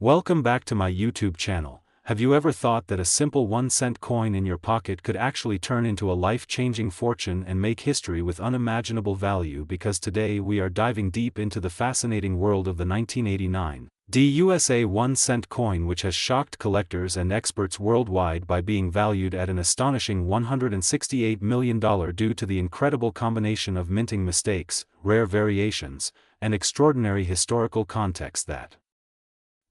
Welcome back to my YouTube channel. Have you ever thought that a simple 1-cent coin in your pocket could actually turn into a life-changing fortune and make history with unimaginable value? Because today we are diving deep into the fascinating world of the 1989 USA 1-cent coin, which has shocked collectors and experts worldwide by being valued at an astonishing $168 million due to the incredible combination of minting mistakes, rare variations, and extraordinary historical context that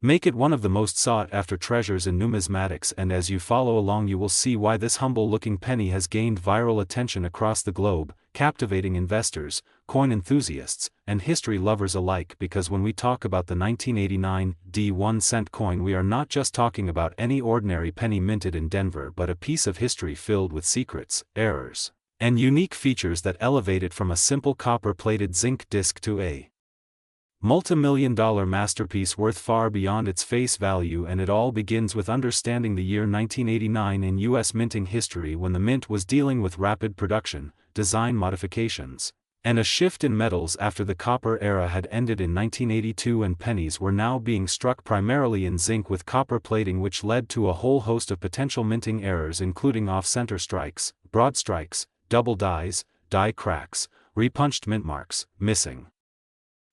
make it one of the most sought-after treasures in numismatics. And as you follow along, you will see why this humble-looking penny has gained viral attention across the globe, captivating investors, coin enthusiasts, and history lovers alike. Because when we talk about the 1989 1-cent coin, we are not just talking about any ordinary penny minted in Denver, but a piece of history filled with secrets, errors, and unique features that elevate it from a simple copper-plated zinc disc to a multi-million-dollar masterpiece worth far beyond its face value. And it all begins with understanding the year 1989 in U.S. minting history, when the mint was dealing with rapid production, design modifications, and a shift in metals after the copper era had ended in 1982, and pennies were now being struck primarily in zinc with copper plating, which led to a whole host of potential minting errors, including off-center strikes, broad strikes, double dies, die cracks, repunched mint marks, missing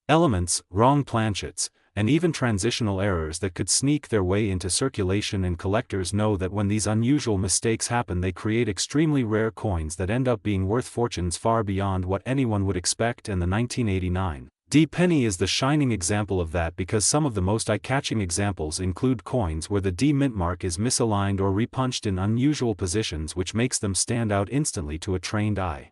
elements, wrong planchets, and even transitional errors that could sneak their way into circulation. And collectors know that when these unusual mistakes happen, they create extremely rare coins that end up being worth fortunes far beyond what anyone would expect. And the 1989 penny is the shining example of that, because some of the most eye-catching examples include coins where the D mint mark is misaligned or repunched in unusual positions, which makes them stand out instantly to a trained eye.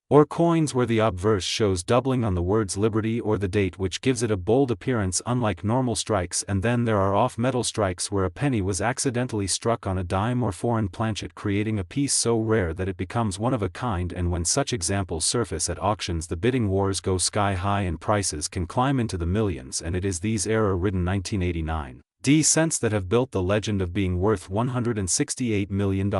Or coins where the obverse shows doubling on the words liberty or the date, which gives it a bold appearance unlike normal strikes. And then there are off-metal strikes where a penny was accidentally struck on a dime or foreign planchet, creating a piece so rare that it becomes one of a kind. And when such examples surface at auctions, the bidding wars go sky high and prices can climb into the millions. And it is these error-ridden 1989 cents that have built the legend of being worth $168 million.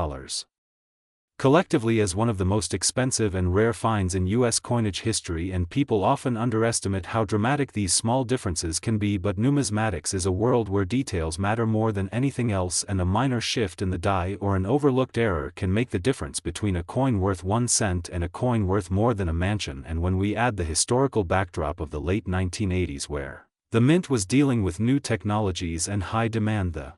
Collectively as one of the most expensive and rare finds in U.S. coinage history. And people often underestimate how dramatic these small differences can be, but numismatics is a world where details matter more than anything else, and a minor shift in the die or an overlooked error can make the difference between a coin worth 1 cent and a coin worth more than a mansion. And when we add the historical backdrop of the late 1980s, where the mint was dealing with new technologies and high demand, the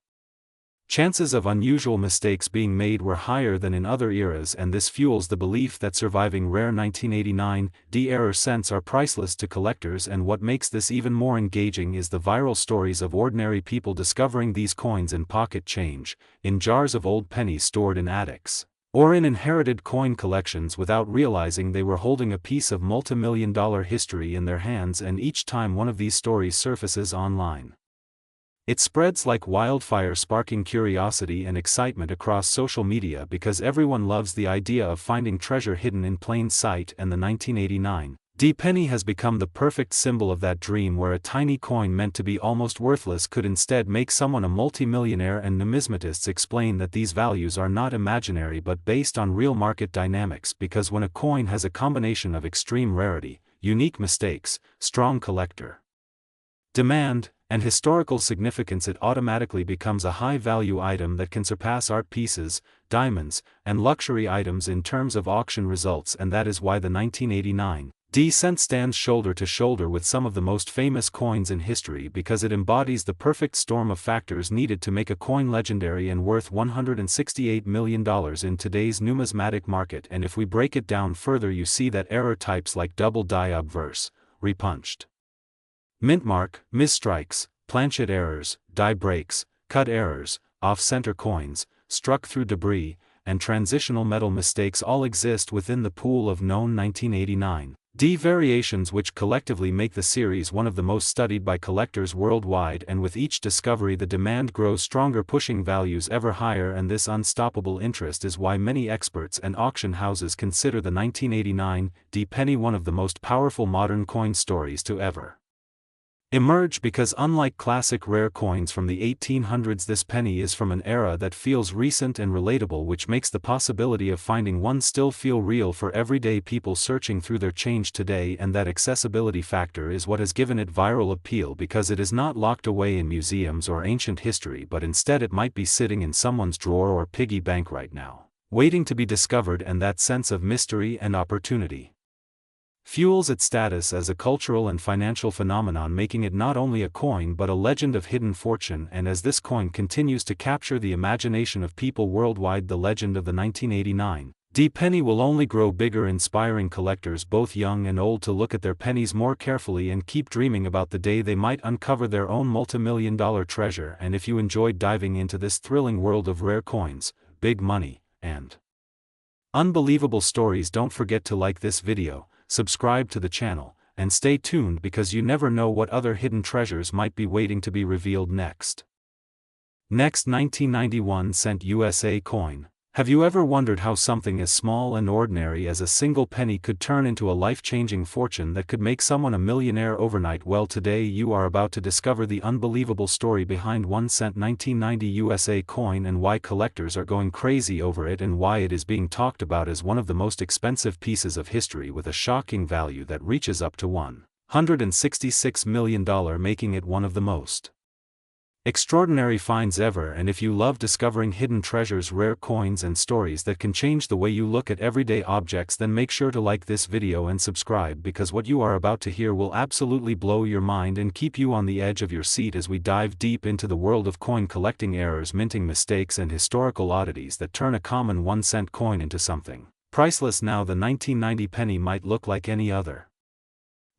chances of unusual mistakes being made were higher than in other eras. And this fuels the belief that surviving rare 1989 error cents are priceless to collectors. And what makes this even more engaging is the viral stories of ordinary people discovering these coins in pocket change, in jars of old pennies stored in attics, or in inherited coin collections without realizing they were holding a piece of multi-million-dollar history in their hands. And each time one of these stories surfaces online, it spreads like wildfire, sparking curiosity and excitement across social media, because everyone loves the idea of finding treasure hidden in plain sight. And the 1989 penny has become the perfect symbol of that dream, where a tiny coin meant to be almost worthless could instead make someone a multimillionaire. And numismatists explain that these values are not imaginary but based on real market dynamics, because when a coin has a combination of extreme rarity, unique mistakes, strong collector demand, and historical significance, it automatically becomes a high-value item that can surpass art pieces, diamonds, and luxury items in terms of auction results. And that is why the 1989 cent stands shoulder to shoulder with some of the most famous coins in history, because it embodies the perfect storm of factors needed to make a coin legendary and worth $168 million in today's numismatic market. And if we break it down further, you see that error types like double die obverse, repunched mint mark, misstrikes, planchet errors, die breaks, cut errors, off-center coins, struck through debris, and transitional metal mistakes all exist within the pool of known 1989 variations, which collectively make the series one of the most studied by collectors worldwide. And with each discovery, the demand grows stronger, pushing values ever higher. And this unstoppable interest is why many experts and auction houses consider the 1989 penny one of the most powerful modern coin stories to ever emerge because unlike classic rare coins from the 1800s, this penny is from an era that feels recent and relatable, which makes the possibility of finding one still feel real for everyday people searching through their change today, and that accessibility factor is what has given it viral appeal, because it is not locked away in museums or ancient history, but instead it might be sitting in someone's drawer or piggy bank right now, waiting to be discovered, and that sense of mystery and opportunity fuels its status as a cultural and financial phenomenon, making it not only a coin but a legend of hidden fortune. And as this coin continues to capture the imagination of people worldwide, the legend of the 1989 D penny will only grow bigger, inspiring collectors both young and old to look at their pennies more carefully and keep dreaming about the day they might uncover their own multimillion-dollar treasure. And if you enjoyed diving into this thrilling world of rare coins, big money, and unbelievable stories, don't forget to like this video, subscribe to the channel, and stay tuned, because you never know what other hidden treasures might be waiting to be revealed next. Next, 1991 cent USA coin. Have you ever wondered how something as small and ordinary as a single penny could turn into a life-changing fortune that could make someone a millionaire overnight? Well, today you are about to discover the unbelievable story behind 1 cent 1990 USA coin, and why collectors are going crazy over it, and why it is being talked about as one of the most expensive pieces of history, with a shocking value that reaches up to $166 million, making it one of the most extraordinary finds ever. And if you love discovering hidden treasures, rare coins, and stories that can change the way you look at everyday objects, then make sure to like this video and subscribe, because what you are about to hear will absolutely blow your mind and keep you on the edge of your seat as we dive deep into the world of coin collecting, errors, minting mistakes, and historical oddities that turn a common 1 cent coin into something priceless. Now, the 1990 penny might look like any other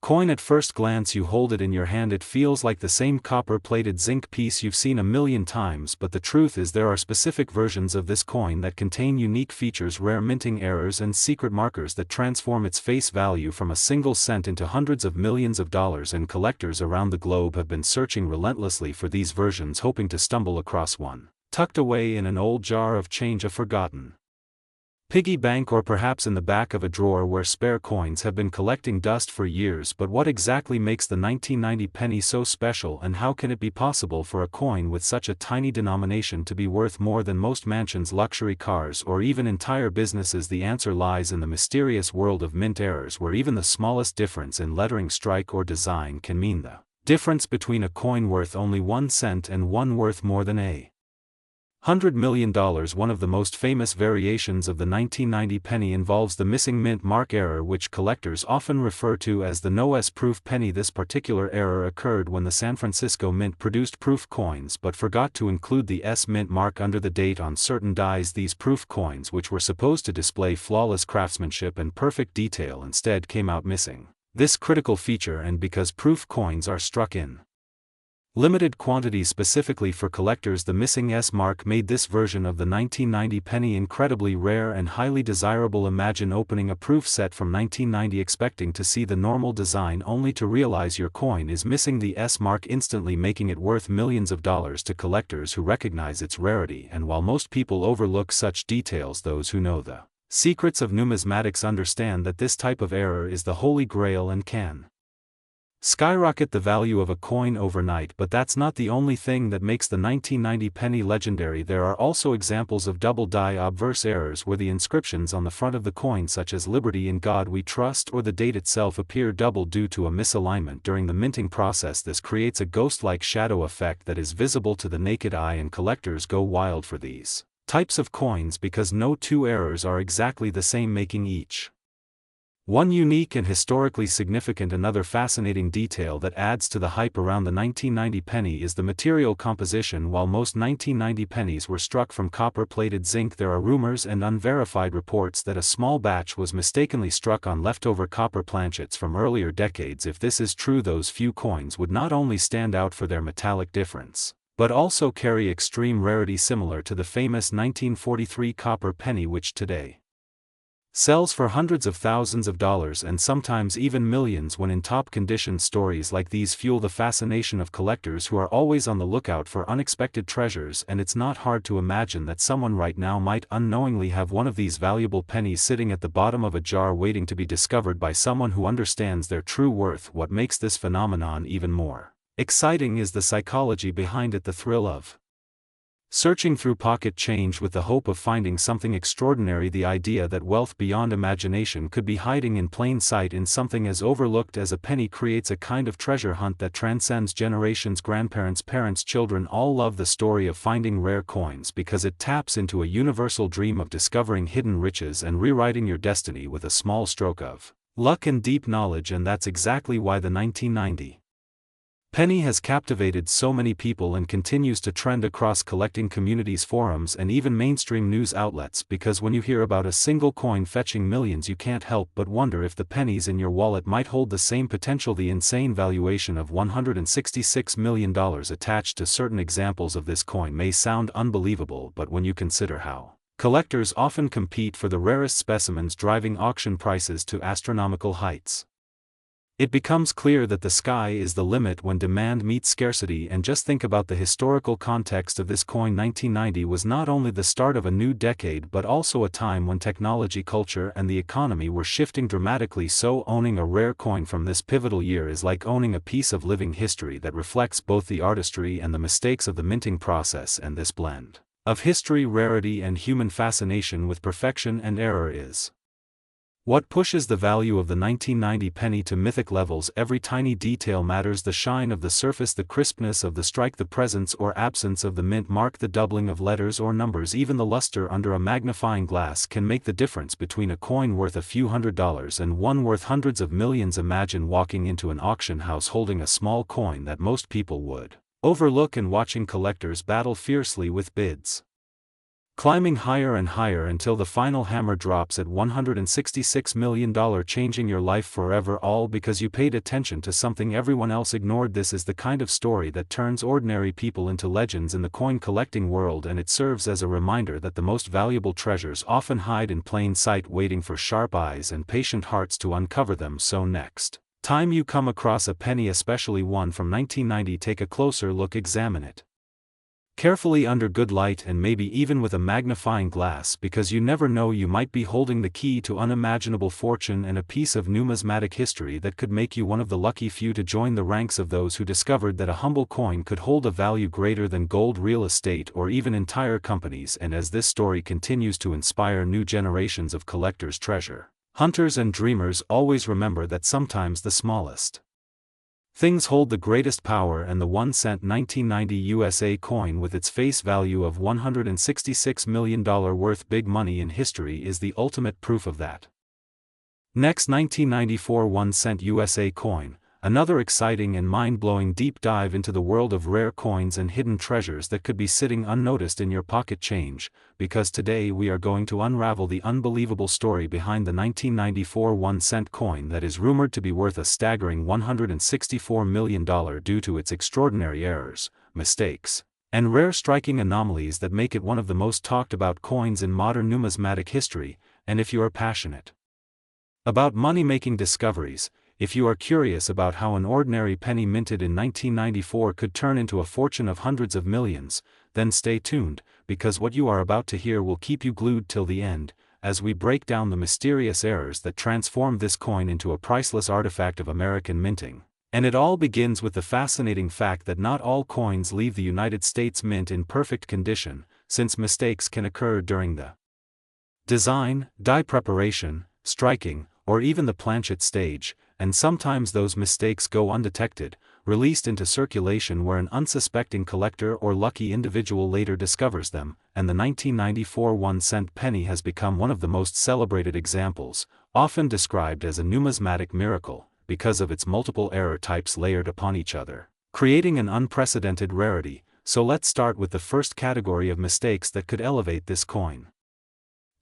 coin. At first glance, you hold it in your hand, it feels like the same copper-plated zinc piece you've seen a million times, but the truth is there are specific versions of this coin that contain unique features, rare minting errors, and secret markers that transform its face value from a single cent into hundreds of millions of dollars. And collectors around the globe have been searching relentlessly for these versions, hoping to stumble across one tucked away in an old jar of change, a forgotten piggy bank, or perhaps in the back of a drawer where spare coins have been collecting dust for years. But what exactly makes the 1990 penny so special, and how can it be possible for a coin with such a tiny denomination to be worth more than most mansions, luxury cars, or even entire businesses? The answer lies in the mysterious world of mint errors, where even the smallest difference in lettering, strike, or design can mean the difference between a coin worth only 1 cent and one worth more than $100 million. One of the most famous variations of the 1990 penny involves the missing mint mark error, which collectors often refer to as the no-S proof penny. This particular error occurred when the San Francisco Mint produced proof coins but forgot to include the S mint mark under the date on certain dies. These proof coins, which were supposed to display flawless craftsmanship and perfect detail, instead came out missing this critical feature. And because proof coins are struck in limited quantities specifically for collectors, the missing S mark made this version of the 1990 penny incredibly rare and highly desirable. Imagine opening a proof set from 1990 expecting to see the normal design, only to realize your coin is missing the S mark, instantly making it worth millions of dollars to collectors who recognize its rarity. And while most people overlook such details, those who know the secrets of numismatics understand that this type of error is the holy grail and can skyrocket the value of a coin overnight. But that's not the only thing that makes the 1990 penny legendary. There are also examples of double die obverse errors, where the inscriptions on the front of the coin, such as "Liberty in God We Trust," or the date itself, appear double due to a misalignment during the minting process. This creates a ghost-like shadow effect that is visible to the naked eye, and collectors go wild for these types of coins because no two errors are exactly the same, making each one unique and historically significant. Another fascinating detail that adds to the hype around the 1990 penny is the material composition. While most 1990 pennies were struck from copper-plated zinc, there are rumors and unverified reports that a small batch was mistakenly struck on leftover copper planchets from earlier decades. If this is true, those few coins would not only stand out for their metallic difference, but also carry extreme rarity, similar to the famous 1943 copper penny, which today sells for hundreds of thousands of dollars and sometimes even millions when in top condition. Stories like these fuel the fascination of collectors who are always on the lookout for unexpected treasures, and it's not hard to imagine that someone right now might unknowingly have one of these valuable pennies sitting at the bottom of a jar, waiting to be discovered by someone who understands their true worth. What makes this phenomenon even more Exciting is the psychology behind it, the thrill of searching through pocket change with the hope of finding something extraordinary, the idea that wealth beyond imagination could be hiding in plain sight in something as overlooked as a penny creates a kind of treasure hunt that transcends generations. Grandparents, parents, children all love the story of finding rare coins because it taps into a universal dream of discovering hidden riches and rewriting your destiny with a small stroke of luck and deep knowledge. And that's exactly why the 1990 penny has captivated so many people and continues to trend across collecting communities, forums, and even mainstream news outlets, because when you hear about a single coin fetching millions, you can't help but wonder if the pennies in your wallet might hold the same potential. The insane valuation of $166 million attached to certain examples of this coin may sound unbelievable, but when you consider how collectors often compete for the rarest specimens, driving auction prices to astronomical heights, it becomes clear that the sky is the limit when demand meets scarcity. And just think about the historical context of this coin. 1990 was not only the start of a new decade but also a time when technology, culture, and the economy were shifting dramatically. So owning a rare coin from this pivotal year is like owning a piece of living history that reflects both the artistry and the mistakes of the minting process. And this blend of history, rarity, and human fascination with perfection and error is what pushes the value of the 1990 penny to mythic levels. Every tiny detail matters: the shine of the surface, the crispness of the strike, the presence or absence of the mint mark, the doubling of letters or numbers. Even the luster under a magnifying glass can make the difference between a coin worth a few $100s and one worth hundreds of millions. Imagine walking into an auction house holding a small coin that most people would overlook and watching collectors battle fiercely with bids climbing higher and higher until the final hammer drops at $166 million, changing your life forever, all because you paid attention to something everyone else ignored. This is the kind of story that turns ordinary people into legends in the coin collecting world, and it serves as a reminder that the most valuable treasures often hide in plain sight, waiting for sharp eyes and patient hearts to uncover them. So next time you come across a penny, especially one from 1990, take a closer look, examine it carefully under good light and maybe even with a magnifying glass, because you never know, you might be holding the key to unimaginable fortune and a piece of numismatic history that could make you one of the lucky few to join the ranks of those who discovered that a humble coin could hold a value greater than gold, real estate, or even entire companies. And as this story continues to inspire new generations of collectors, treasure hunters, and dreamers, always remember that sometimes the smallest things hold the greatest power, and the 1-cent 1990 USA coin with its face value of $166 million worth big money in history is the ultimate proof of that. Next, 1994 1-cent USA coin, another exciting and mind-blowing deep dive into the world of rare coins and hidden treasures that could be sitting unnoticed in your pocket change, because today we are going to unravel the unbelievable story behind the 1994 1-cent coin that is rumored to be worth a staggering $164 million due to its extraordinary errors, mistakes, and rare striking anomalies that make it one of the most talked about coins in modern numismatic history. And if you are passionate about money-making discoveries, if you are curious about how an ordinary penny minted in 1994 could turn into a fortune of hundreds of millions, then stay tuned, because what you are about to hear will keep you glued till the end, as we break down the mysterious errors that transformed this coin into a priceless artifact of American minting. And it all begins with the fascinating fact that not all coins leave the United States Mint in perfect condition, since mistakes can occur during the design, die preparation, striking, or even the planchet stage, and sometimes those mistakes go undetected, released into circulation where an unsuspecting collector or lucky individual later discovers them. And the 1994 1-cent penny has become one of the most celebrated examples, often described as a numismatic miracle, because of its multiple error types layered upon each other, creating an unprecedented rarity. So let's start with the first category of mistakes that could elevate this coin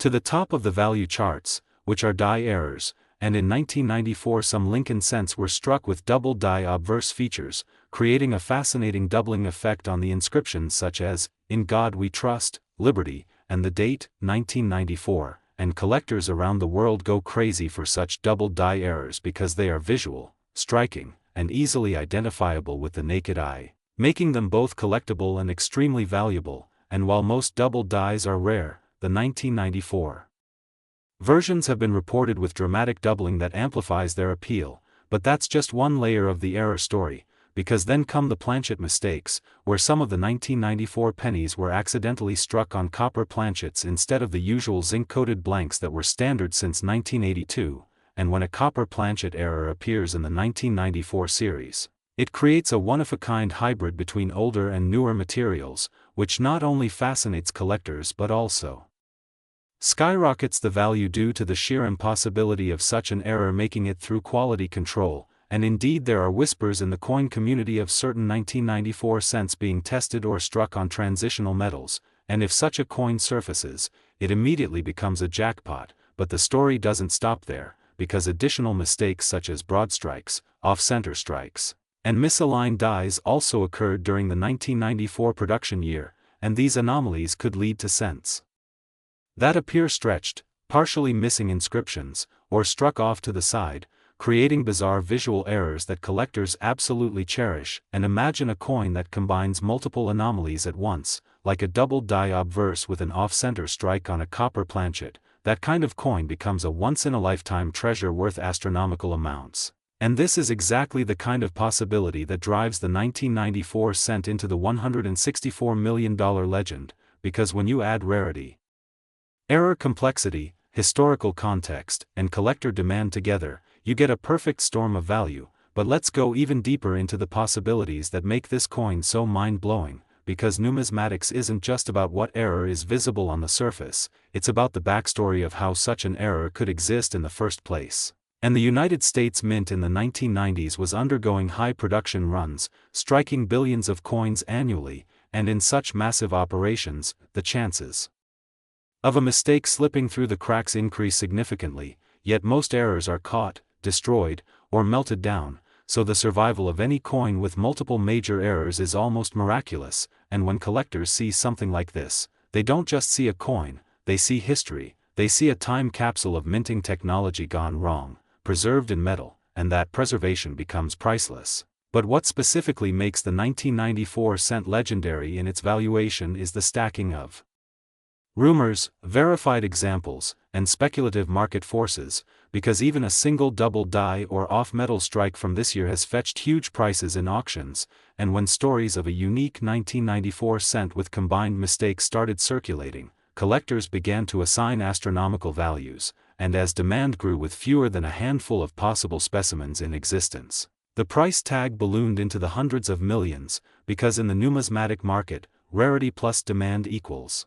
to the top of the value charts, which are die errors. And in 1994 some Lincoln cents were struck with double die obverse features, creating a fascinating doubling effect on the inscriptions such as, "In God We Trust," "Liberty," and the date, 1994, and collectors around the world go crazy for such double die errors because they are visual, striking, and easily identifiable with the naked eye, making them both collectible and extremely valuable. And while most double dies are rare, the 1994 versions have been reported with dramatic doubling that amplifies their appeal. But that's just one layer of the error story, because then come the planchet mistakes, where some of the 1994 pennies were accidentally struck on copper planchets instead of the usual zinc-coated blanks that were standard since 1982, and when a copper planchet error appears in the 1994 series, it creates a one-of-a-kind hybrid between older and newer materials, which not only fascinates collectors but also skyrockets the value due to the sheer impossibility of such an error making it through quality control. And indeed there are whispers in the coin community of certain 1994 cents being tested or struck on transitional metals, and if such a coin surfaces, it immediately becomes a jackpot. But the story doesn't stop there, because additional mistakes such as broad strikes, off-center strikes, and misaligned dies also occurred during the 1994 production year, and these anomalies could lead to cents that appear stretched, partially missing inscriptions, or struck off to the side, creating bizarre visual errors that collectors absolutely cherish. And imagine a coin that combines multiple anomalies at once, like a double die obverse with an off-center strike on a copper planchet. That kind of coin becomes a once-in-a-lifetime treasure worth astronomical amounts. And this is exactly the kind of possibility that drives the 1994 cent into the $164 million legend, because when you add rarity, error complexity, historical context, and collector demand together, you get a perfect storm of value. But let's go even deeper into the possibilities that make this coin so mind-blowing, because numismatics isn't just about what error is visible on the surface, it's about the backstory of how such an error could exist in the first place. And the United States Mint in the 1990s was undergoing high production runs, striking billions of coins annually, and in such massive operations, the chances of a mistake slipping through the cracks increase significantly, yet most errors are caught, destroyed, or melted down, so the survival of any coin with multiple major errors is almost miraculous. And when collectors see something like this, they don't just see a coin, they see history, they see a time capsule of minting technology gone wrong, preserved in metal, and that preservation becomes priceless. But what specifically makes the 1994 cent legendary in its valuation is the stacking of rumors, verified examples, and speculative market forces, because even a single double die or off-metal strike from this year has fetched huge prices in auctions. And when stories of a unique 1994 cent with combined mistakes started circulating, collectors began to assign astronomical values, and as demand grew with fewer than a handful of possible specimens in existence, the price tag ballooned into the hundreds of millions, because in the numismatic market, rarity plus demand equals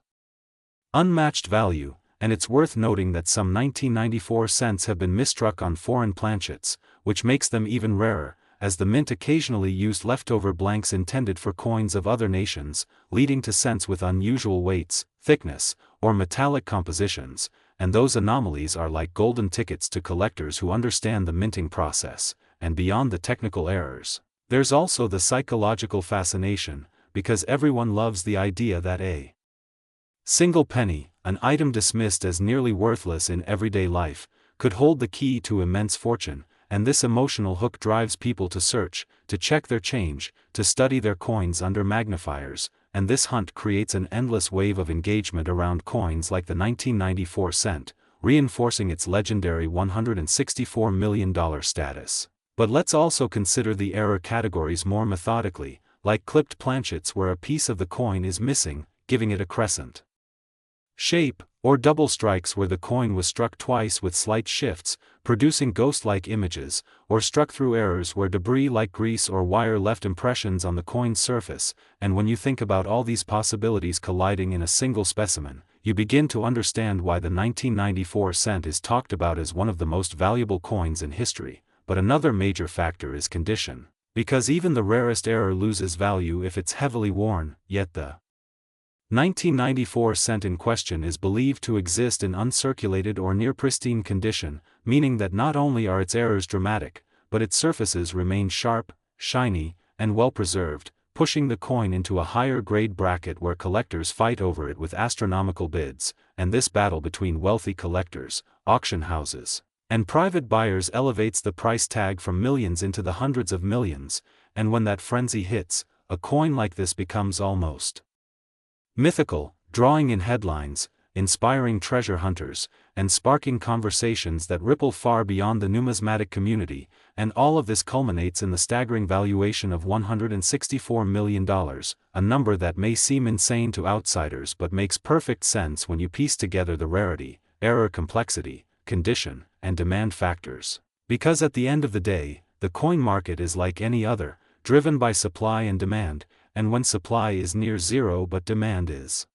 unmatched value. And it's worth noting that some 1994 cents have been misstruck on foreign planchets, which makes them even rarer, as the mint occasionally used leftover blanks intended for coins of other nations, leading to cents with unusual weights, thickness, or metallic compositions. And those anomalies are like golden tickets to collectors who understand the minting process. And beyond the technical errors, there's also the psychological fascination, because everyone loves the idea that a single penny, an item dismissed as nearly worthless in everyday life, could hold the key to immense fortune. And this emotional hook drives people to search, to check their change, to study their coins under magnifiers. And this hunt creates an endless wave of engagement around coins like the 1994 cent, reinforcing its legendary $164 million status. But let's also consider the error categories more methodically, like clipped planchets where a piece of the coin is missing, giving it a crescent shape, or double strikes where the coin was struck twice with slight shifts, producing ghost-like images, or struck through errors where debris like grease or wire left impressions on the coin's surface. And when you think about all these possibilities colliding in a single specimen, you begin to understand why the 1994 cent is talked about as one of the most valuable coins in history. But another major factor is condition, because even the rarest error loses value if it's heavily worn. Yet the 1994 cent in question is believed to exist in uncirculated or near pristine condition, meaning that not only are its errors dramatic, but its surfaces remain sharp, shiny, and well preserved, pushing the coin into a higher grade bracket where collectors fight over it with astronomical bids. And this battle between wealthy collectors, auction houses, and private buyers elevates the price tag from millions into the hundreds of millions. And when that frenzy hits, a coin like this becomes almost mythical, drawing in headlines, inspiring treasure hunters, and sparking conversations that ripple far beyond the numismatic community, and all of this culminates in the staggering valuation of $164 million, a number that may seem insane to outsiders but makes perfect sense when you piece together the rarity, error complexity, condition, and demand factors. Because at the end of the day, the coin market is like any other, driven by supply and demand, and when supply is near zero but demand is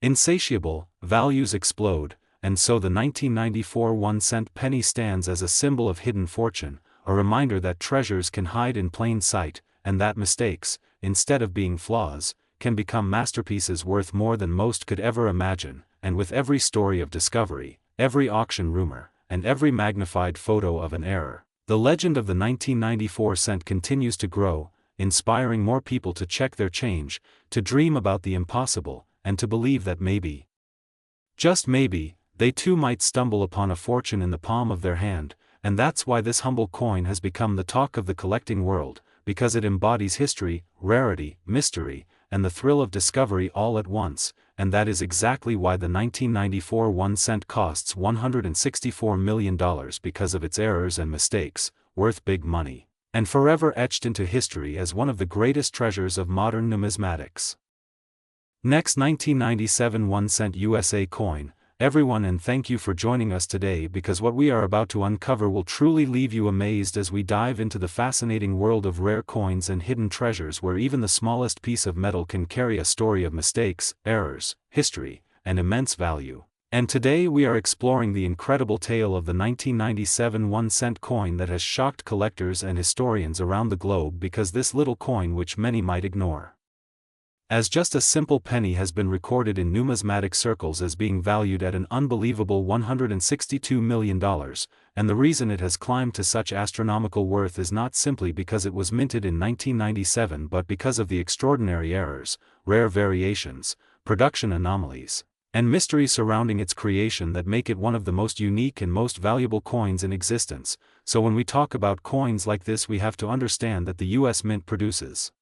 insatiable, values explode, and so the 1994 1-cent penny stands as a symbol of hidden fortune, a reminder that treasures can hide in plain sight, and that mistakes, instead of being flaws, can become masterpieces worth more than most could ever imagine. And with every story of discovery, every auction rumor, and every magnified photo of an error, the legend of the 1994 cent continues to grow, inspiring more people to check their change, to dream about the impossible, and to believe that maybe, just maybe, they too might stumble upon a fortune in the palm of their hand. And that's why this humble coin has become the talk of the collecting world, because it embodies history, rarity, mystery, and the thrill of discovery all at once. And that is exactly why the 1994 1-cent costs $164 million, because of its errors and mistakes, worth big money, and forever etched into history as one of the greatest treasures of modern numismatics. Next, 1997 1-cent USA coin. Everyone, and thank you for joining us today, because what we are about to uncover will truly leave you amazed as we dive into the fascinating world of rare coins and hidden treasures, where even the smallest piece of metal can carry a story of mistakes, errors, history, and immense value. And today we are exploring the incredible tale of the 1997 1-cent coin that has shocked collectors and historians around the globe, because this little coin, which many might ignore as just a simple penny, has been recorded in numismatic circles as being valued at an unbelievable $162 million, and the reason it has climbed to such astronomical worth is not simply because it was minted in 1997, but because of the extraordinary errors, rare variations, production anomalies, and mysteries surrounding its creation that make it one of the most unique and most valuable coins in existence. So when we talk about coins like this, we have to understand that the US Mint produces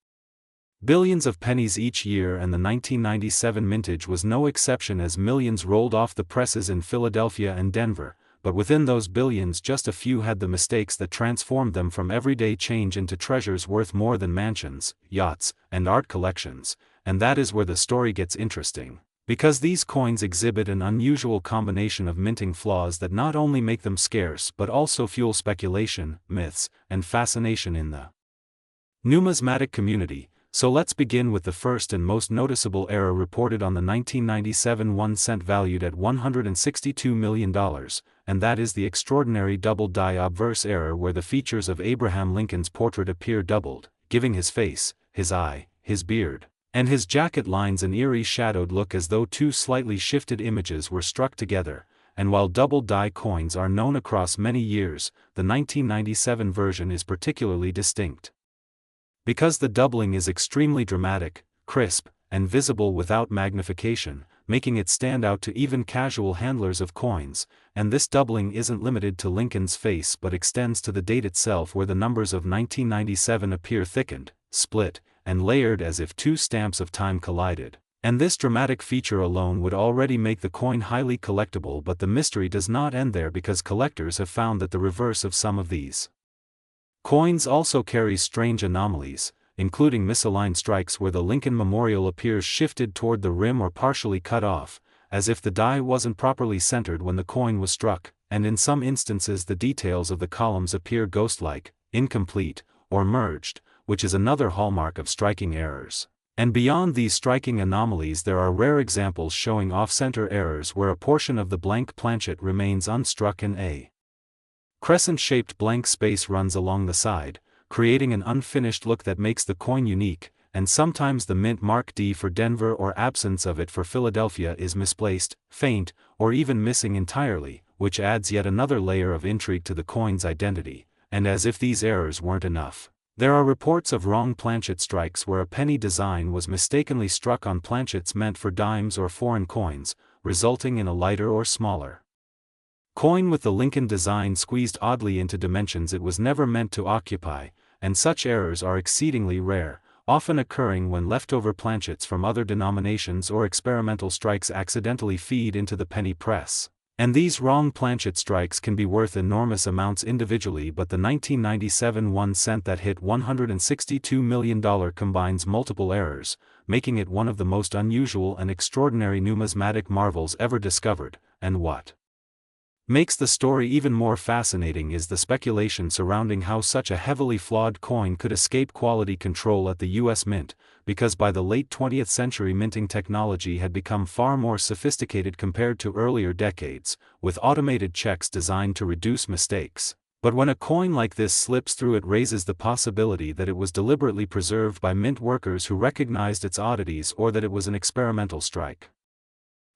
billions of pennies each year, and the 1997 mintage was no exception, as millions rolled off the presses in Philadelphia and Denver. But within those billions, just a few had the mistakes that transformed them from everyday change into treasures worth more than mansions, yachts, and art collections. And that is where the story gets interesting, because these coins exhibit an unusual combination of minting flaws that not only make them scarce but also fuel speculation, myths, and fascination in the numismatic community. So let's begin with the first and most noticeable error reported on the 1997 1-cent, valued at $162 million, and that is the extraordinary double die obverse error, where the features of Abraham Lincoln's portrait appear doubled, giving his face, his eye, his beard, and his jacket lines an eerie shadowed look, as though two slightly shifted images were struck together. And while double die coins are known across many years, the 1997 version is particularly distinct, because the doubling is extremely dramatic, crisp, and visible without magnification, making it stand out to even casual handlers of coins. And this doubling isn't limited to Lincoln's face but extends to the date itself, where the numbers of 1997 appear thickened, split, and layered as if two stamps of time collided. And this dramatic feature alone would already make the coin highly collectible, but the mystery does not end there, because collectors have found that the reverse of some of these coins also carries strange anomalies, including misaligned strikes where the Lincoln memorial appears shifted toward the rim or partially cut off, as if the die wasn't properly centered when the coin was struck, and in some instances the details of the columns appear ghost-like, incomplete, or merged, which is another hallmark of striking errors. And beyond these striking anomalies, there are rare examples showing off-center errors where a portion of the blank planchet remains unstruck and a crescent-shaped blank space runs along the side, creating an unfinished look that makes the coin unique. And sometimes the mint mark D for Denver, or absence of it for Philadelphia, is misplaced, faint, or even missing entirely, which adds yet another layer of intrigue to the coin's identity. And as if these errors weren't enough, there are reports of wrong planchet strikes where a penny design was mistakenly struck on planchets meant for dimes or foreign coins, resulting in a lighter or smaller coin with the Lincoln design squeezed oddly into dimensions it was never meant to occupy. And such errors are exceedingly rare, often occurring when leftover planchets from other denominations or experimental strikes accidentally feed into the penny press. And these wrong planchet strikes can be worth enormous amounts individually, but the 1997 1 cent that hit $162 million combines multiple errors, making it one of the most unusual and extraordinary numismatic marvels ever discovered. And what makes the story even more fascinating is the speculation surrounding how such a heavily flawed coin could escape quality control at the U.S. Mint, because by the late 20th century minting technology had become far more sophisticated compared to earlier decades, with automated checks designed to reduce mistakes. But when a coin like this slips through, it raises the possibility that it was deliberately preserved by mint workers who recognized its oddities, or that it was an experimental strike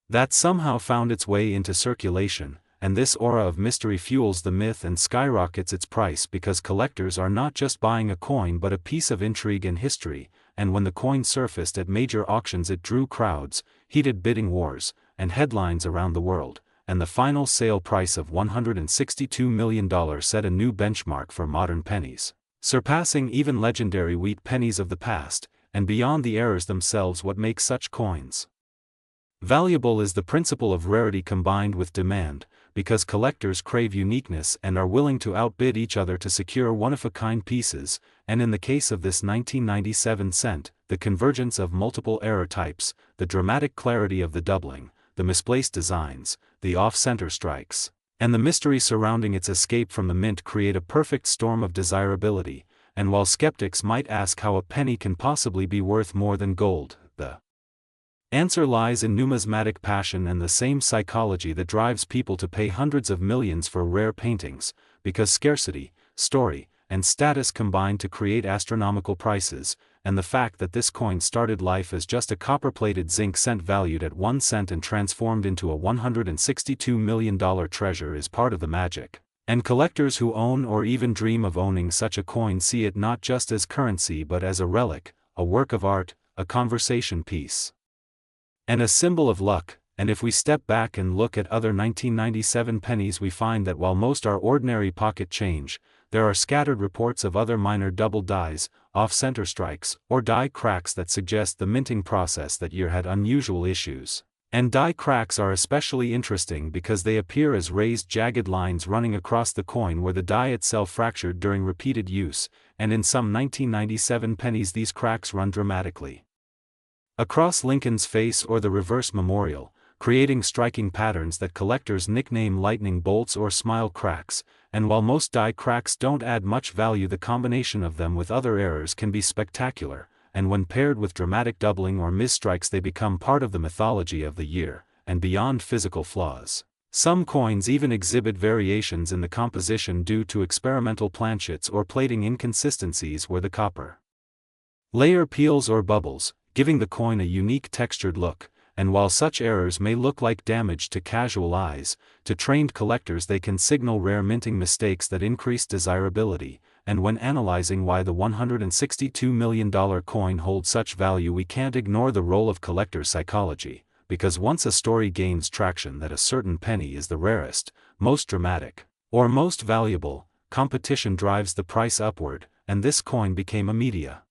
that somehow found its way into circulation. And this aura of mystery fuels the myth and skyrockets its price, because collectors are not just buying a coin but a piece of intrigue and history. And when the coin surfaced at major auctions, it drew crowds, heated bidding wars, and headlines around the world, and the final sale price of $162 million set a new benchmark for modern pennies, surpassing even legendary wheat pennies of the past. And beyond the errors themselves, what makes such coins valuable is the principle of rarity combined with demand, because collectors crave uniqueness and are willing to outbid each other to secure one-of-a-kind pieces. And in the case of this 1997 cent, the convergence of multiple error types, the dramatic clarity of the doubling, the misplaced designs, the off-center strikes, and the mystery surrounding its escape from the mint create a perfect storm of desirability. And while skeptics might ask how a penny can possibly be worth more than gold, the answer lies in numismatic passion and the same psychology that drives people to pay hundreds of millions for rare paintings, because scarcity, story, and status combine to create astronomical prices. And the fact that this coin started life as just a copper-plated zinc cent valued at 1 cent and transformed into a $162 million treasure is part of the magic. And collectors who own or even dream of owning such a coin see it not just as currency but as a relic, a work of art, a conversation piece, and a symbol of luck. And if we step back and look at other 1997 pennies, we find that while most are ordinary pocket change, there are scattered reports of other minor double dies, off-center strikes, or die cracks that suggest the minting process that year had unusual issues. And die cracks are especially interesting because they appear as raised jagged lines running across the coin where the die itself fractured during repeated use, and in some 1997 pennies these cracks run dramatically across Lincoln's face or the reverse memorial, creating striking patterns that collectors nickname lightning bolts or smile cracks. And while most die cracks don't add much value, the combination of them with other errors can be spectacular, and when paired with dramatic doubling or misstrikes they become part of the mythology of the year. And beyond physical flaws, some coins even exhibit variations in the composition due to experimental planchets or plating inconsistencies where the copper layer peels or bubbles, giving the coin a unique textured look. And while such errors may look like damage to casual eyes, to trained collectors they can signal rare minting mistakes that increase desirability. And when analyzing why the $162 million coin holds such value, we can't ignore the role of collector psychology, because once a story gains traction that a certain penny is the rarest, most dramatic, or most valuable, competition drives the price upward, and this coin became a media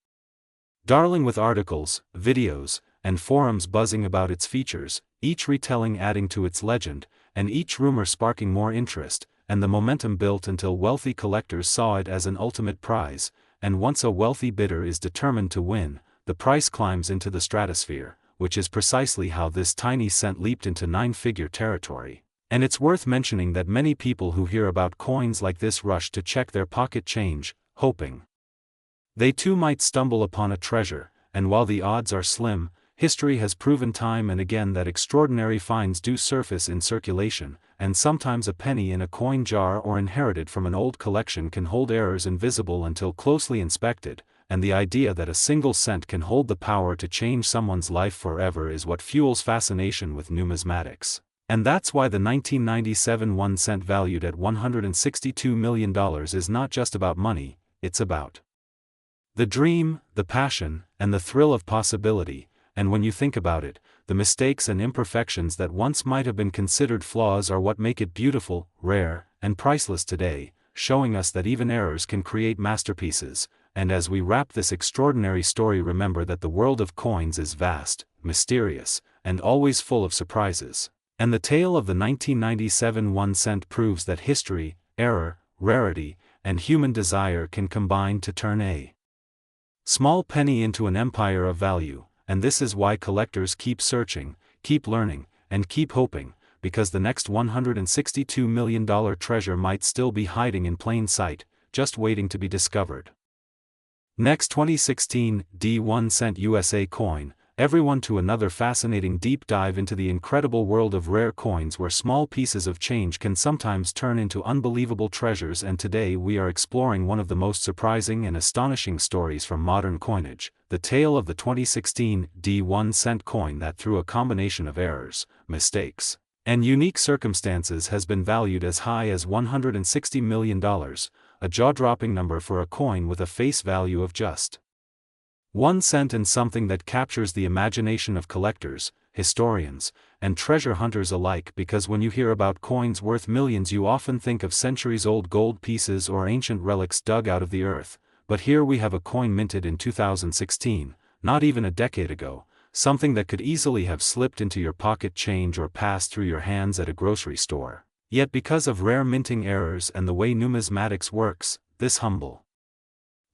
darling, with articles, videos, and forums buzzing about its features, each retelling adding to its legend, and each rumor sparking more interest. And the momentum built until wealthy collectors saw it as an ultimate prize. And once a wealthy bidder is determined to win, the price climbs into the stratosphere, which is precisely how this tiny cent leaped into 9-figure territory. And it's worth mentioning that many people who hear about coins like this rush to check their pocket change, hoping they too might stumble upon a treasure. And while the odds are slim, history has proven time and again that extraordinary finds do surface in circulation, and sometimes a penny in a coin jar or inherited from an old collection can hold errors invisible until closely inspected. And the idea that a single cent can hold the power to change someone's life forever is what fuels fascination with numismatics. And that's why the 1997 1 cent valued at $162 million is not just about money, it's about the dream, the passion, and the thrill of possibility. And when you think about it, the mistakes and imperfections that once might have been considered flaws are what make it beautiful, rare, and priceless today, showing us that even errors can create masterpieces. and as we wrap this extraordinary story, remember that the world of coins is vast, mysterious, and always full of surprises. And the tale of the 1997 1 cent proves that history, error, rarity, and human desire can combine to turn a small penny into an empire of value, and this is why collectors keep searching, keep learning, and keep hoping, because the next $162 million treasure might still be hiding in plain sight, just waiting to be discovered. Next, 2016 D1 cent USA coin. Everyone to another fascinating deep dive into the incredible world of rare coins where small pieces of change can sometimes turn into unbelievable treasures, and today we are exploring one of the most surprising and astonishing stories from modern coinage, the tale of the 2016 D1 cent coin that through a combination of errors, mistakes, and unique circumstances has been valued as high as $160 million, a jaw-dropping number for a coin with a face value of just 1 cent, and something that captures the imagination of collectors, historians, and treasure hunters alike, because when you hear about coins worth millions you often think of centuries-old gold pieces or ancient relics dug out of the earth, but here we have a coin minted in 2016, not even a decade ago, something that could easily have slipped into your pocket change or passed through your hands at a grocery store. Yet because of rare minting errors and the way numismatics works, this humble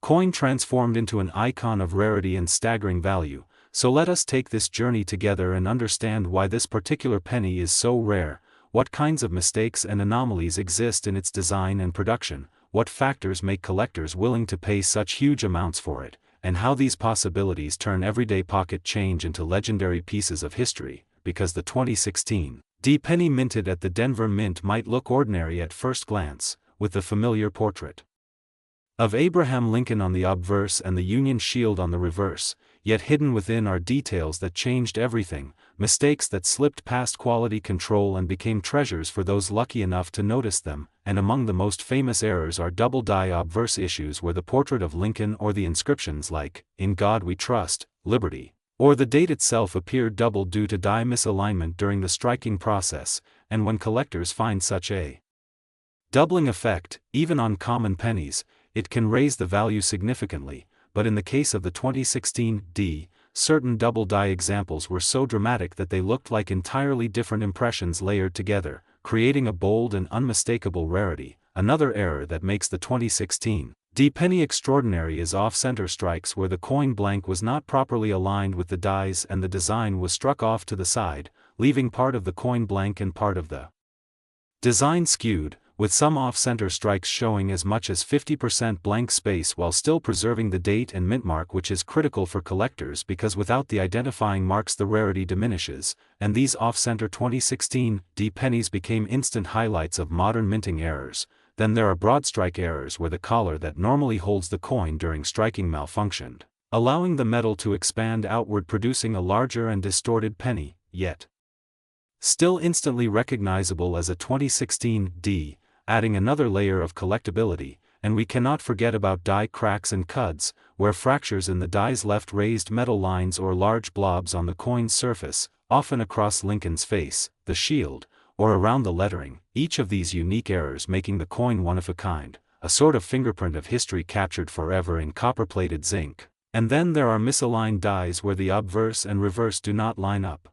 coin transformed into an icon of rarity and staggering value. So let us take this journey together and understand why this particular penny is so rare, what kinds of mistakes and anomalies exist in its design and production, what factors make collectors willing to pay such huge amounts for it, and how these possibilities turn everyday pocket change into legendary pieces of history. Because the 2016 D penny minted at the Denver Mint might look ordinary at first glance, with the familiar portrait of Abraham Lincoln on the obverse and the Union shield on the reverse, yet hidden within are details that changed everything, mistakes that slipped past quality control and became treasures for those lucky enough to notice them, and among the most famous errors are double die obverse issues where the portrait of Lincoln or the inscriptions like, "In God We Trust, Liberty," or the date itself appeared double due to die misalignment during the striking process, and when collectors find such a doubling effect, even on common pennies, it can raise the value significantly. But in the case of the 2016 D, certain double die examples were so dramatic that they looked like entirely different impressions layered together, creating a bold and unmistakable rarity. Another error that makes the 2016 D penny extraordinary is off-center strikes where the coin blank was not properly aligned with the dies and the design was struck off to the side, leaving part of the coin blank and part of the design skewed, with some off-center strikes showing as much as 50% blank space while still preserving the date and mint mark, which is critical for collectors because without the identifying marks the rarity diminishes, and these off-center 2016 D pennies became instant highlights of modern minting errors. Then there are broad strike errors where the collar that normally holds the coin during striking malfunctioned, allowing the metal to expand outward, producing a larger and distorted penny, yet still instantly recognizable as a 2016 D, adding another layer of collectability. And we cannot forget about die cracks and cuds, where fractures in the die's left raised metal lines or large blobs on the coin's surface, often across Lincoln's face, the shield, or around the lettering, each of these unique errors making the coin one of a kind, a sort of fingerprint of history captured forever in copper-plated zinc. And then there are misaligned dies where the obverse and reverse do not line up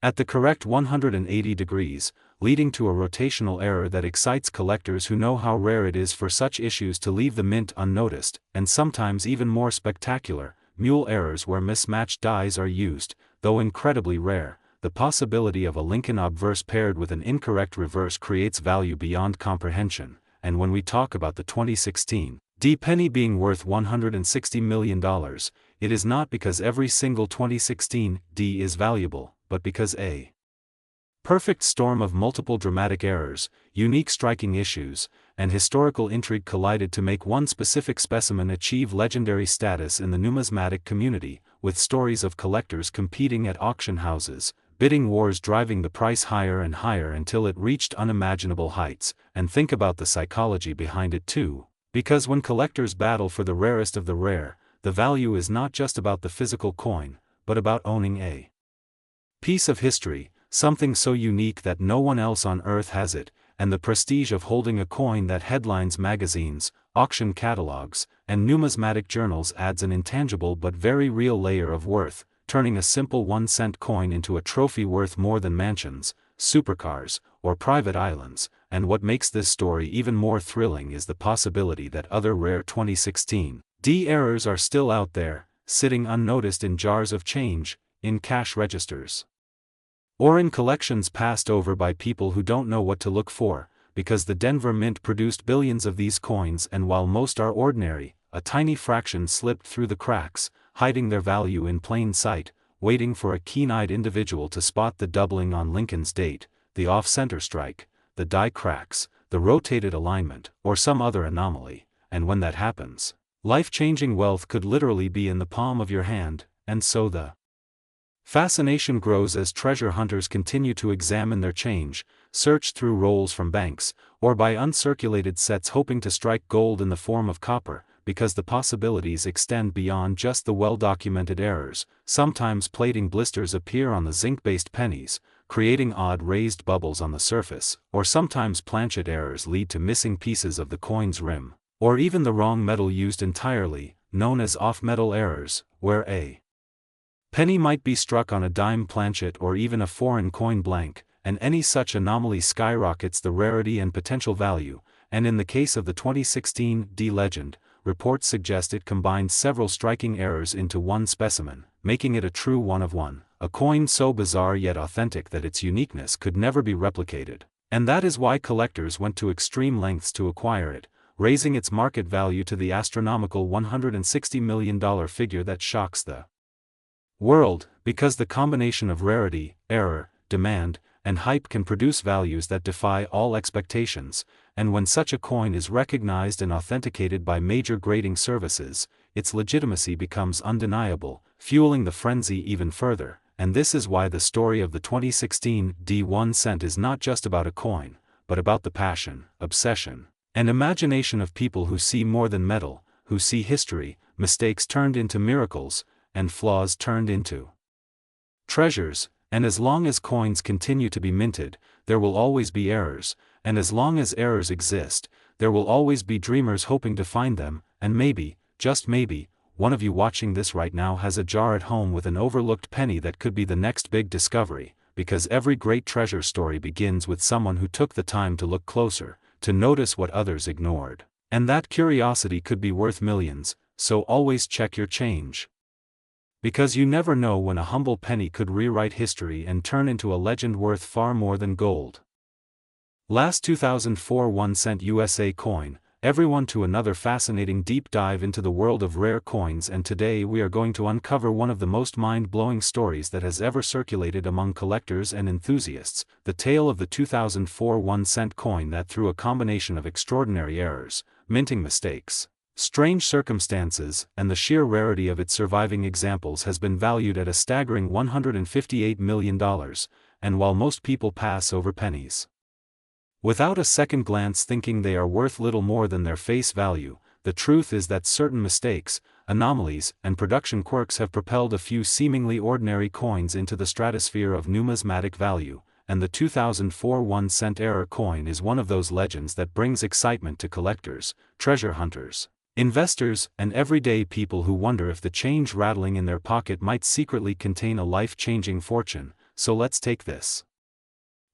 at the correct 180 degrees, leading to a rotational error that excites collectors who know how rare it is for such issues to leave the mint unnoticed, and sometimes even more spectacular, mule errors where mismatched dies are used, though incredibly rare. The possibility of a Lincoln obverse paired with an incorrect reverse creates value beyond comprehension, and when we talk about the 2016 D penny being worth $160 million, it is not because every single 2016 D is valuable, but because a perfect storm of multiple dramatic errors, unique striking issues, and historical intrigue collided to make one specific specimen achieve legendary status in the numismatic community, with stories of collectors competing at auction houses, bidding wars driving the price higher and higher until it reached unimaginable heights. And think about the psychology behind it too, because when collectors battle for the rarest of the rare, the value is not just about the physical coin, but about owning a piece of history, something so unique that no one else on earth has it, and the prestige of holding a coin that headlines magazines, auction catalogs, and numismatic journals adds an intangible but very real layer of worth, turning a simple 1-cent coin into a trophy worth more than mansions, supercars, or private islands. And what makes this story even more thrilling is the possibility that other rare 2016 D errors are still out there, sitting unnoticed in jars of change, in cash registers, or in collections passed over by people who don't know what to look for, because the Denver Mint produced billions of these coins, and while most are ordinary, a tiny fraction slipped through the cracks, hiding their value in plain sight, waiting for a keen-eyed individual to spot the doubling on Lincoln's date, the off-center strike, the die cracks, the rotated alignment, or some other anomaly. And when that happens, life-changing wealth could literally be in the palm of your hand. And so the fascination grows as treasure hunters continue to examine their change, search through rolls from banks, or buy uncirculated sets hoping to strike gold in the form of copper, because the possibilities extend beyond just the well-documented errors. Sometimes plating blisters appear on the zinc-based pennies, creating odd raised bubbles on the surface, or sometimes planchet errors lead to missing pieces of the coin's rim, or even the wrong metal used entirely, known as off-metal errors, where a penny might be struck on a dime planchet or even a foreign coin blank, and any such anomaly skyrockets the rarity and potential value. And in the case of the 2016 D legend, reports suggest it combined several striking errors into one specimen, making it a true one-of-one, a coin so bizarre yet authentic that its uniqueness could never be replicated. And that is why collectors went to extreme lengths to acquire it, raising its market value to the astronomical $160 million figure that shocks the world, because the combination of rarity, error, demand, and hype can produce values that defy all expectations. And when such a coin is recognized and authenticated by major grading services, its legitimacy becomes undeniable, fueling the frenzy even further. And this is why the story of the 2016 D1 cent is not just about a coin, but about the passion, obsession, and imagination of people who see more than metal, who see history, mistakes turned into miracles, and flaws turned into treasures. And as long as coins continue to be minted, there will always be errors, and as long as errors exist, there will always be dreamers hoping to find them. And maybe, just maybe, one of you watching this right now has a jar at home with an overlooked penny that could be the next big discovery, because every great treasure story begins with someone who took the time to look closer, to notice what others ignored. And that curiosity could be worth millions, so always check your change, because you never know when a humble penny could rewrite history and turn into a legend worth far more than gold. Last 2004 1-cent USA coin, everyone to another fascinating deep dive into the world of rare coins. And today we are going to uncover one of the most mind-blowing stories that has ever circulated among collectors and enthusiasts, the tale of the 2004 1-cent coin that, through a combination of extraordinary errors, minting mistakes, strange circumstances, and the sheer rarity of its surviving examples, has been valued at a staggering $158 million. And while most people pass over pennies without a second glance, thinking they are worth little more than their face value, the truth is that certain mistakes, anomalies, and production quirks have propelled a few seemingly ordinary coins into the stratosphere of numismatic value. And the 2004 1-cent error coin is one of those legends that brings excitement to collectors, treasure hunters, investors, and everyday people who wonder if the change rattling in their pocket might secretly contain a life-changing fortune. So let's take this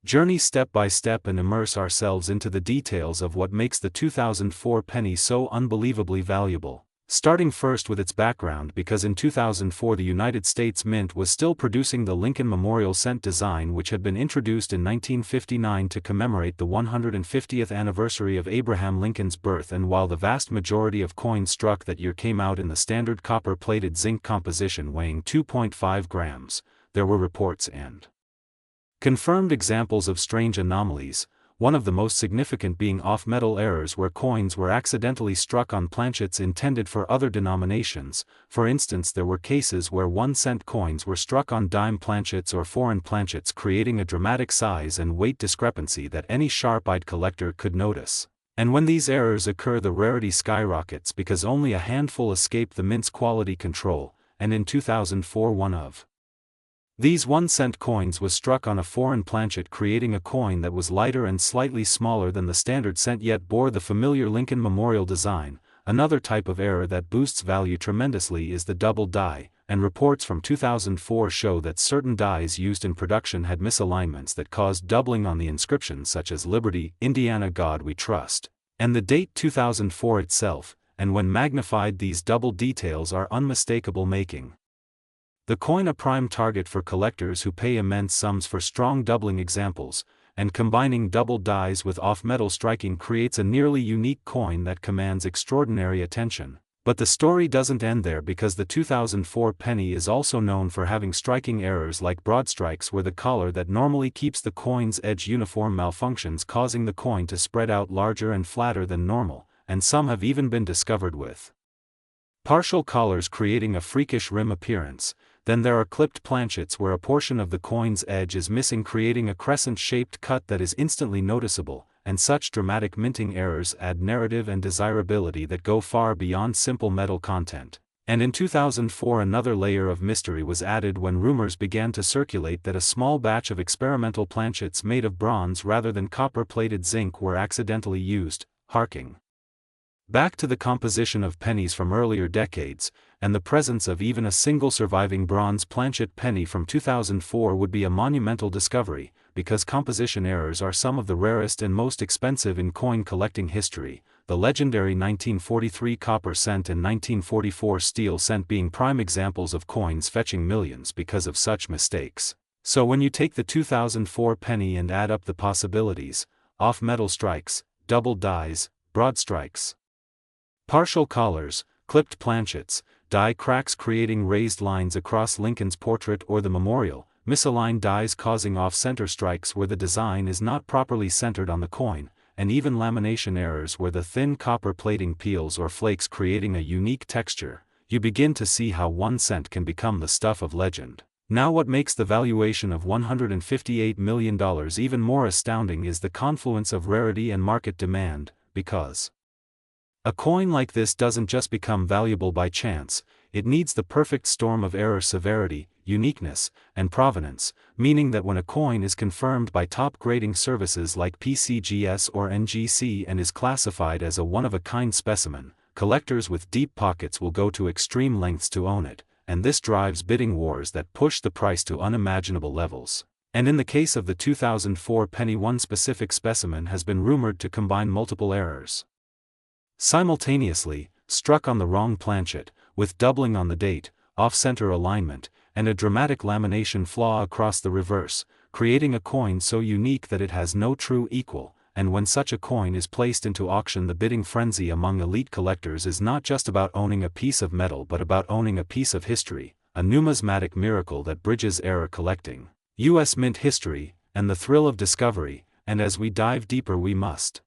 journey step by step and immerse ourselves into the details of what makes the 2004 penny so unbelievably valuable. Starting first with its background, because in 2004 the United States Mint was still producing the Lincoln Memorial cent design, which had been introduced in 1959 to commemorate the 150th anniversary of Abraham Lincoln's birth. And while the vast majority of coins struck that year came out in the standard copper-plated zinc composition weighing 2.5 grams, there were reports and confirmed examples of strange anomalies, one of the most significant being off-metal errors where coins were accidentally struck on planchets intended for other denominations. For instance, there were cases where 1-cent coins were struck on dime planchets or foreign planchets, creating a dramatic size and weight discrepancy that any sharp-eyed collector could notice. And when these errors occur, the rarity skyrockets, because only a handful escape the mint's quality control. And in 2004 one of these 1-cent coins was struck on a foreign planchet, creating a coin that was lighter and slightly smaller than the standard cent, yet bore the familiar Lincoln Memorial design, Another type of error that boosts value tremendously is the double die, and reports from 2004 show that certain dies used in production had misalignments that caused doubling on the inscriptions such as Liberty, Indiana God We Trust, and the date 2004 itself, and when magnified these double details are unmistakable, making the coin a prime target for collectors who pay immense sums for strong doubling examples, and combining double dies with off-metal striking creates a nearly unique coin that commands extraordinary attention. But the story doesn't end there, because the 2004 penny is also known for having striking errors like broad strikes where the collar that normally keeps the coin's edge uniform malfunctions, causing the coin to spread out larger and flatter than normal, and some have even been discovered with partial collars creating a freakish rim appearance. Then there are clipped planchets where a portion of the coin's edge is missing, creating a crescent-shaped cut that is instantly noticeable, and such dramatic minting errors add narrative and desirability that go far beyond simple metal content. And in 2004 another layer of mystery was added when rumors began to circulate that a small batch of experimental planchets made of bronze rather than copper-plated zinc were accidentally used, harking back to the composition of pennies from earlier decades, and the presence of even a single surviving bronze planchet penny from 2004 would be a monumental discovery, because composition errors are some of the rarest and most expensive in coin collecting history, the legendary 1943 copper cent and 1944 steel cent being prime examples of coins fetching millions because of such mistakes. So when you take the 2004 penny and add up the possibilities, off-metal strikes, double dies, broad strikes, partial collars, clipped planchets, die cracks creating raised lines across Lincoln's portrait or the memorial, misaligned dies causing off-center strikes where the design is not properly centered on the coin, and even lamination errors where the thin copper plating peels or flakes creating a unique texture, you begin to see how 1 cent can become the stuff of legend. Now what makes the valuation of $158 million even more astounding is the confluence of rarity and market demand, because a coin like this doesn't just become valuable by chance, it needs the perfect storm of error severity, uniqueness, and provenance, meaning that when a coin is confirmed by top grading services like PCGS or NGC and is classified as a one-of-a-kind specimen, collectors with deep pockets will go to extreme lengths to own it, and this drives bidding wars that push the price to unimaginable levels. And in the case of the 2004 penny, one specific specimen has been rumored to combine multiple errors simultaneously, struck on the wrong planchet, with doubling on the date, off-center alignment, and a dramatic lamination flaw across the reverse, creating a coin so unique that it has no true equal. And when such a coin is placed into auction, the bidding frenzy among elite collectors is not just about owning a piece of metal but about owning a piece of history, a numismatic miracle that bridges error collecting, U.S. mint history, and the thrill of discovery. And as we dive deeper, we must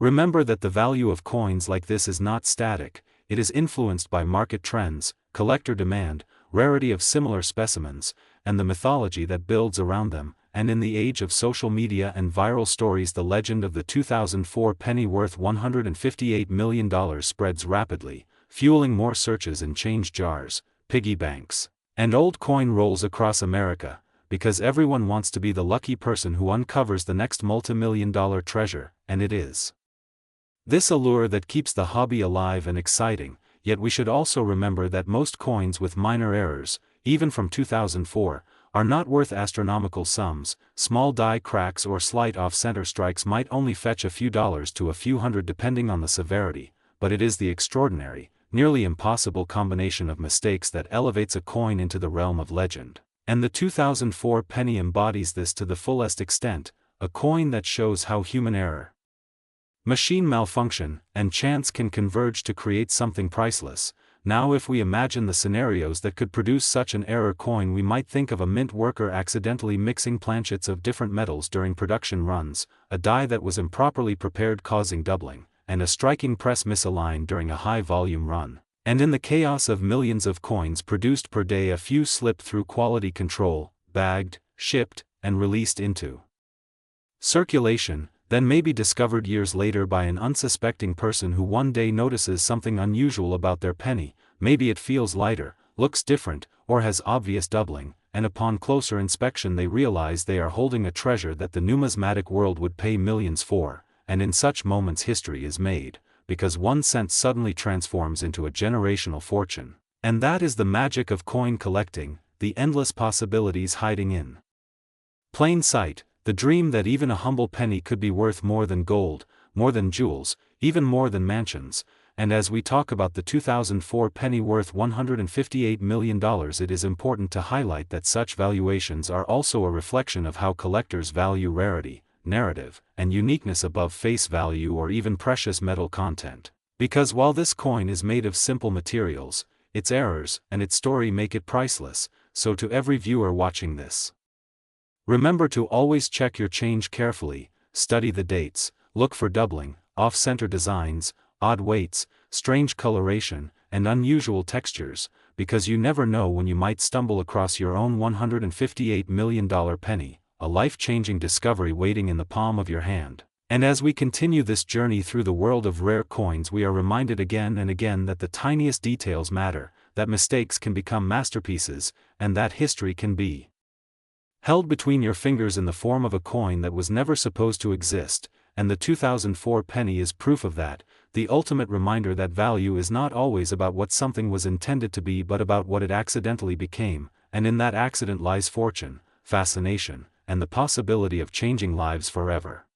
remember that the value of coins like this is not static, it is influenced by market trends, collector demand, rarity of similar specimens, and the mythology that builds around them. And in the age of social media and viral stories, the legend of the 2004 penny worth $158 million spreads rapidly, fueling more searches in change jars, piggy banks, and old coin rolls across America, because everyone wants to be the lucky person who uncovers the next multi-million-dollar treasure, and it is this allure that keeps the hobby alive and exciting. Yet we should also remember that most coins with minor errors, even from 2004, are not worth astronomical sums. Small die cracks or slight off-center strikes might only fetch a few dollars to a few hundred depending on the severity, but it is the extraordinary, nearly impossible combination of mistakes that elevates a coin into the realm of legend. And the 2004 penny embodies this to the fullest extent, a coin that shows how human error, machine malfunction, and chance can converge to create something priceless. Now if we imagine the scenarios that could produce such an error coin, we might think of a mint worker accidentally mixing planchets of different metals during production runs, a die that was improperly prepared causing doubling, and a striking press misaligned during a high-volume run. And in the chaos of millions of coins produced per day, a few slip through quality control, bagged, shipped, and released into circulation, then may be discovered years later by an unsuspecting person who one day notices something unusual about their penny. Maybe it feels lighter, looks different, or has obvious doubling, and upon closer inspection they realize they are holding a treasure that the numismatic world would pay millions for. And in such moments history is made, because 1 cent suddenly transforms into a generational fortune. And that is the magic of coin collecting, the endless possibilities hiding in plain sight, the dream that even a humble penny could be worth more than gold, more than jewels, even more than mansions. And as we talk about the 2004 penny worth $158 million, it is important to highlight that such valuations are also a reflection of how collectors value rarity, narrative, and uniqueness above face value or even precious metal content. Because while this coin is made of simple materials, its errors and its story make it priceless. So to every viewer watching this, remember to always check your change carefully, study the dates, look for doubling, off-center designs, odd weights, strange coloration, and unusual textures, because you never know when you might stumble across your own $158 million penny, a life-changing discovery waiting in the palm of your hand. And as we continue this journey through the world of rare coins, we are reminded again and again that the tiniest details matter, that mistakes can become masterpieces, and that history can be held between your fingers in the form of a coin that was never supposed to exist. And the 2004 penny is proof of that, the ultimate reminder that value is not always about what something was intended to be but about what it accidentally became, and in that accident lies fortune, fascination, and the possibility of changing lives forever.